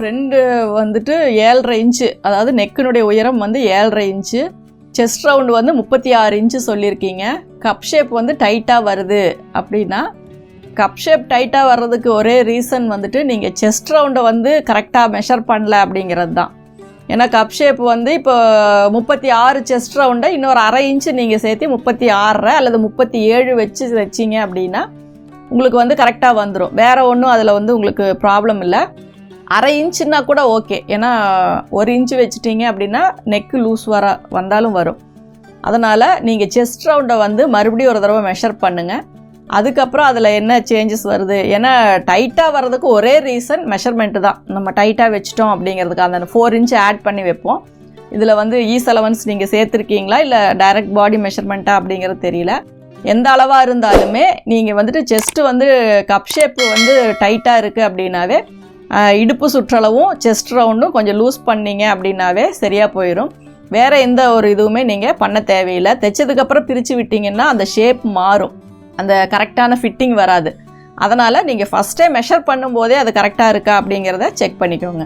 Friend வந்துட்டு 7.5 inch, அதாவது நெக்கினுடைய உயரம் வந்து 7.5 இன்ச்சு, செஸ்ட் ரவுண்டு வந்து 36 இன்ச்சு சொல்லியிருக்கீங்க. கப் ஷேப் வந்து டைட்டாக வருது அப்படின்னா, கப் ஷேப் டைட்டாக வர்றதுக்கு ஒரே ரீசன் வந்துட்டு நீங்கள் செஸ்ட் ரவுண்டை வந்து கரெக்டாக மெஷர் பண்ணல அப்படிங்கிறது தான். ஏன்னா கப் ஷேப் வந்து இப்போ 36 செஸ்ட் ரவுண்டை இன்னொரு 1/2 இன்ச்சு நீங்கள் சேர்த்து 36 அல்லது 37 வச்சு வச்சிங்க அப்படின்னா உங்களுக்கு வந்து கரெக்டாக வந்துடும். வேறு ஒன்றும் அதில் வந்து உங்களுக்கு ப்ராப்ளம் இல்லை. 1/2 இன்ச்சுன்னா கூட ஓகே. ஏன்னா 1 இன்ச்சு வச்சுட்டிங்க அப்படின்னா நெக்கு லூஸ் வந்தாலும் வரும். அதனால் நீங்கள் செஸ்ட் ரவுண்டை வந்து மறுபடியும் ஒரு தடவை மெஷர் பண்ணுங்கள். அதுக்கப்புறம் அதில் என்ன சேஞ்சஸ் வருது, ஏன்னா டைட்டாக வர்றதுக்கு ஒரே ரீசன் மெஷர்மெண்ட்டு தான். நம்ம டைட்டாக வச்சிட்டோம் அப்படிங்கிறதுக்கு அந்த 4 இன்ச்சு ஆட் பண்ணி வைப்போம். இதில் வந்து ஈஸ் அலவன்ஸ் நீங்கள் சேர்த்துருக்கீங்களா இல்லை டைரக்ட் பாடி மெஷர்மெண்ட்டா அப்படிங்கிறது தெரியல. எந்த அளவாக இருந்தாலுமே நீங்கள் வந்துட்டு செஸ்ட்டு வந்து கப் ஷேப்பு வந்து டைட்டாக இருக்குது அப்படின்னாவே இடுப்பு சுற்றளவும் செஸ்ட் ரவுண்டும் கொஞ்சம் லூஸ் பண்ணிங்க அப்படின்னாவே சரியாக போயிடும். வேறு எந்த ஒரு இதுவுமே நீங்கள் பண்ண தேவையில்லை. தைச்சதுக்கப்புறம் பிரித்து விட்டிங்கன்னா அந்த ஷேப் மாறும், அந்த கரெக்டான ஃபிட்டிங் வராது. அதனால் நீங்கள் ஃபஸ்ட்டே மெஷர் பண்ணும்போதே அது கரெக்டாக இருக்கா அப்படிங்கிறத செக் பண்ணிக்கோங்க.